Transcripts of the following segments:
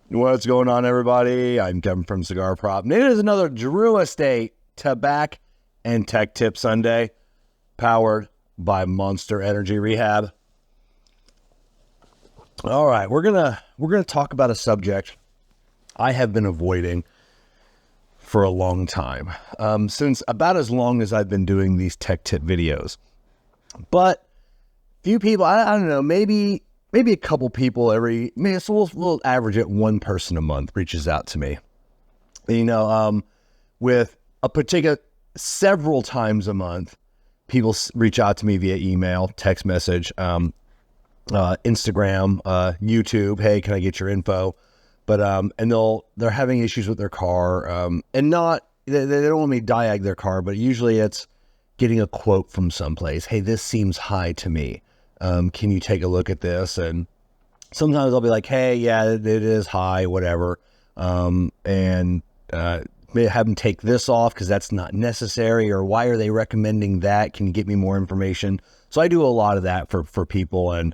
What's going on, everybody? I'm Kevin from Cigar Prop. And it is another Drew Estate Tabak and Tech Tip Sunday, powered by Monster Energy Rehab. All right, we're gonna talk about a subject I have been avoiding for a long time, since about as long as I've been doing these tech tip videos. But few people, I don't know, maybe a couple people so we'll average it, one person a month reaches out to me. With a particular, several times a month, people reach out to me via email, text message, Instagram, YouTube. Hey, can I get your info? But and they're having issues with their car, and they don't want me to diag their car, but usually it's getting a quote from someplace. Hey, this seems high to me. Can you take a look at this? And sometimes I'll be like, hey, yeah, it is high, whatever. Maybe have them take this off because that's not necessary, or why are they recommending that? Can you get me more information? So I do a lot of that for people. And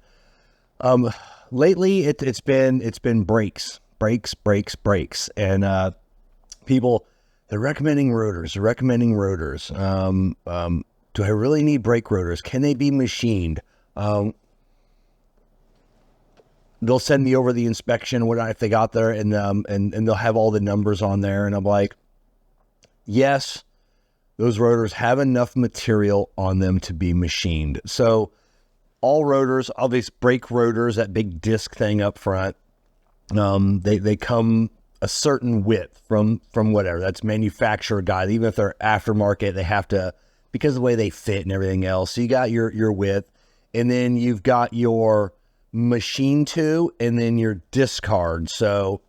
lately it's been brakes. And people, they're recommending rotors. Do I really need brake rotors? Can they be machined? They'll send me over the inspection, if they got there, and they'll have all the numbers on there. And I'm like, yes, those rotors have enough material on them to be machined. So all rotors, all these brake rotors, that big disc thing up front, they come a certain width from whatever. That's manufacturer guide. Even if they're aftermarket, they have to, because of the way they fit and everything else. So you got your width. And then you've got your machine to, and then your discard. So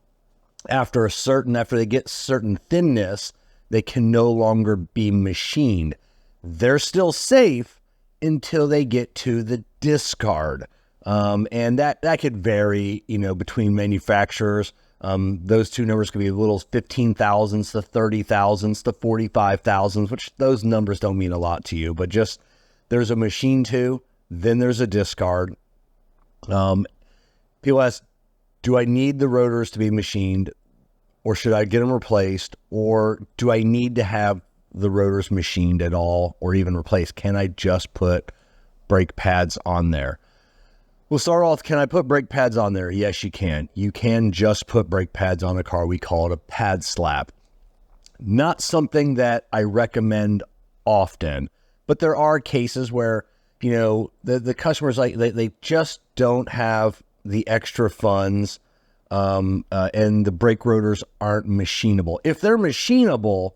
after they get certain thinness, they can no longer be machined. They're still safe until they get to the discard. And that could vary, between manufacturers. Those two numbers could be little 15,000s to 30,000s to 45,000s, which those numbers don't mean a lot to you, but just there's a machine to, then there's a discard. People ask, do I need the rotors to be machined, or should I get them replaced, or do I need to have the rotors machined at all, or even replaced? Can I just put brake pads on there? We'll start off, can I put brake pads on there? Yes, you can. You can just put brake pads on a car. We call it a pad slap. Not something that I recommend often, but there are cases where the customers, like, they just don't have the extra funds, and the brake rotors aren't machinable. If they're machinable,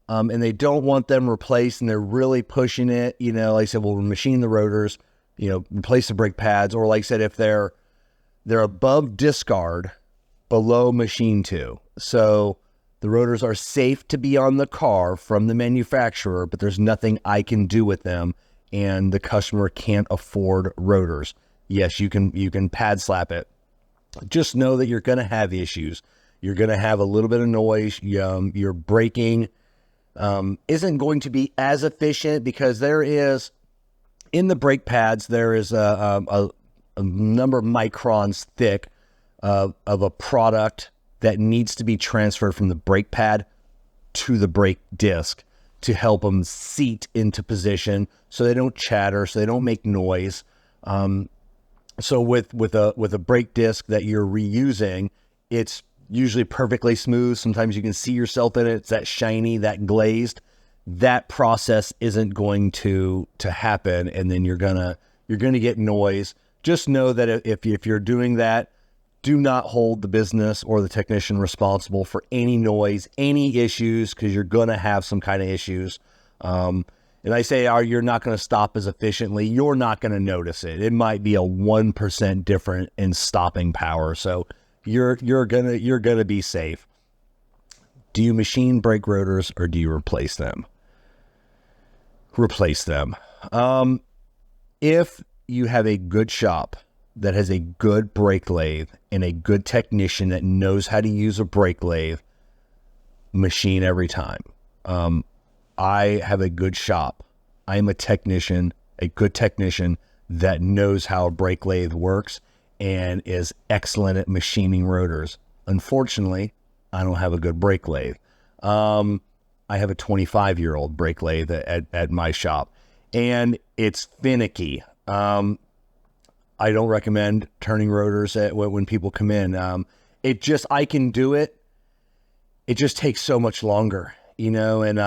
and they don't want them replaced, and they're really pushing it, like I said, we'll machine the rotors, replace the brake pads, or like I said, if they're above discard, below machine to. So the rotors are safe to be on the car from the manufacturer, but there's nothing I can do with them, and the customer can't afford rotors. Yes, you can pad slap it. Just know that you're going to have issues. You're going to have a little bit of noise. Your braking isn't going to be as efficient, because there is, in the brake pads, there is a number of microns thick of a product that needs to be transferred from the brake pad to the brake disc to help them seat into position, so they don't chatter, so they don't make noise. So with a brake disc that you're reusing, it's usually perfectly smooth. Sometimes you can see yourself in it. It's that shiny, that glazed. That process isn't going to happen, and then you're gonna get noise. Just know that if you're doing that, do not hold the business or the technician responsible for any noise, any issues, because you're going to have some kind of issues. And I say, you're not going to stop as efficiently. You're not going to notice it. It might be a 1% different in stopping power. So you're gonna be safe. Do you machine brake rotors, or do you replace them? Replace them. If you have a good shop that has a good brake lathe and a good technician that knows how to use a brake lathe, machine every time. I have a good shop. I'm a technician, a good technician that knows how a brake lathe works and is excellent at machining rotors. Unfortunately, I don't have a good brake lathe. I have a 25-year-old brake lathe at my shop, and it's finicky. I don't recommend turning rotors when people come in. I can do it. It just takes so much longer, and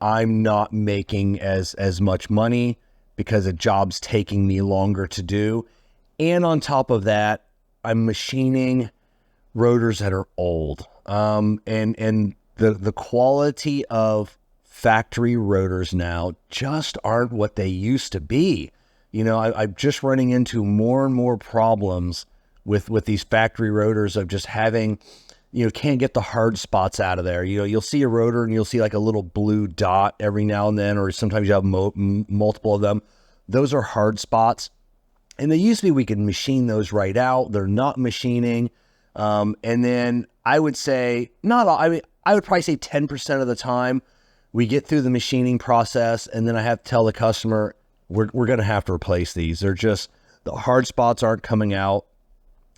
I'm not making as much money because a job's taking me longer to do. And on top of that, I'm machining rotors that are old. And the quality of factory rotors now just aren't what they used to be. I'm just running into more and more problems with these factory rotors of just having, can't get the hard spots out of there. You'll see a rotor and you'll see like a little blue dot every now and then, or sometimes you have multiple of them. Those are hard spots. And they used to be, we could machine those right out. They're not machining. And then I would say, I would probably say 10% of the time we get through the machining process, and then I have to tell the customer, we're going to have to replace these. They're just, the hard spots aren't coming out.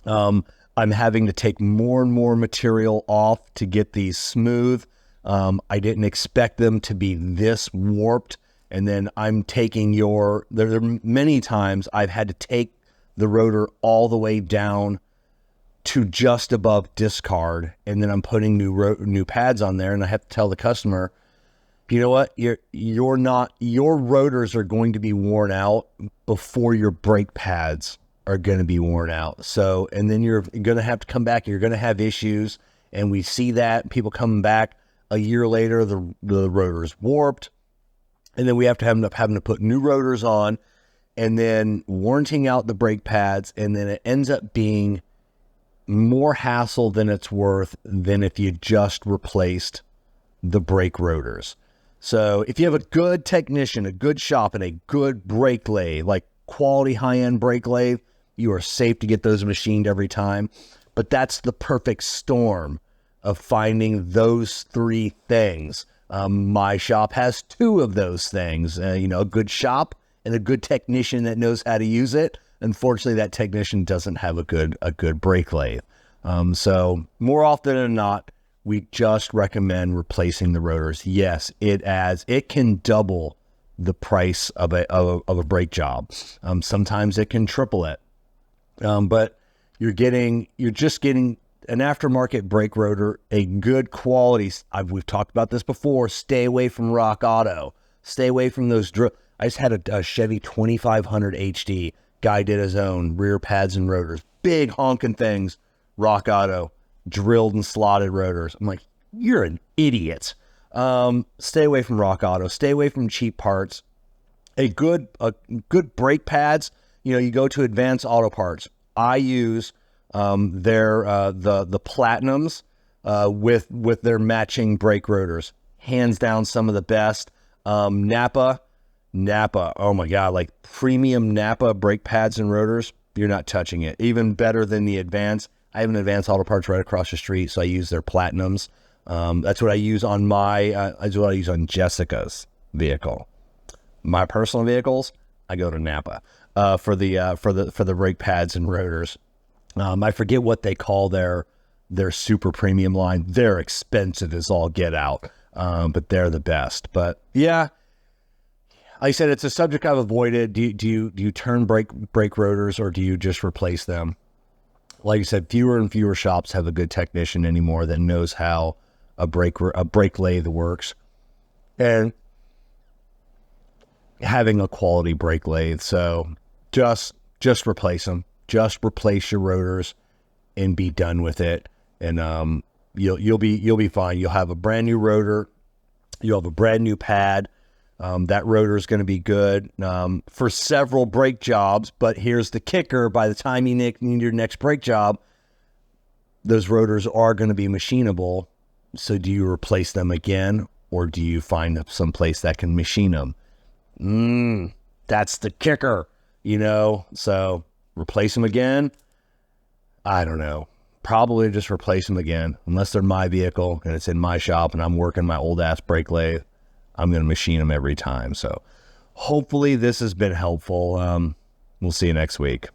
I'm having to take more and more material off to get these smooth. I didn't expect them to be this warped. And then I'm taking there are many times I've had to take the rotor all the way down to just above discard. And then I'm putting new pads on there, and I have to tell the customer, you know what? Your rotors are going to be worn out before your brake pads are going to be worn out. So, and then you're going to have to come back. You're going to have issues. And we see that people coming back a year later, the rotor's warped. And then we have to end up having to put new rotors on and then warranting out the brake pads. And then it ends up being more hassle than it's worth than if you just replaced the brake rotors. So if you have a good technician, a good shop, and a good brake lathe, like quality high-end brake lathe, you are safe to get those machined every time. But that's the perfect storm of finding those three things. My shop has two of those things, a good shop and a good technician that knows how to use it. Unfortunately, that technician doesn't have a good brake lathe. So more often than not, we just recommend replacing the rotors. Yes, it can double the price of a brake job. Sometimes it can triple it. But you're just getting an aftermarket brake rotor, a good quality. We've talked about this before. Stay away from Rock Auto. Stay away from those. I just had a Chevy 2500 HD. Guy did his own rear pads and rotors. Big honking things. Rock Auto. Drilled and slotted rotors. I'm like, you're an idiot. Stay away from Rock Auto. Stay away from cheap parts. A good brake pads. You go to Advanced Auto Parts. I use their the Platinums with their matching brake rotors. Hands down, some of the best. Napa. Oh my God, like premium Napa brake pads and rotors. You're not touching it. Even better than the Advanced. I have an Advanced Auto Parts right across the street, so I use their Platinums. That's what I use on that's what I use on Jessica's vehicle. My personal vehicles, I go to Napa for the brake pads and rotors. I forget what they call their super premium line. They're expensive as all get out, but they're the best. But yeah, like I said, it's a subject I've avoided. Do you turn brake rotors, or do you just replace them? Like I said, fewer and fewer shops have a good technician anymore that knows how a brake lathe works, and having a quality brake lathe. So just replace them. Just replace your rotors and be done with it, and you'll be fine. You'll have a brand new rotor. You'll have a brand new pad. That rotor is going to be good for several brake jobs. But here's the kicker: by the time you need your next brake job, those rotors are going to be machinable. So do you replace them again, or do you find some place that can machine them? That's the kicker, So replace them again? I don't know. Probably just replace them again. Unless they're my vehicle and it's in my shop and I'm working my old ass brake lathe, I'm going to machine them every time. So hopefully this has been helpful. We'll see you next week.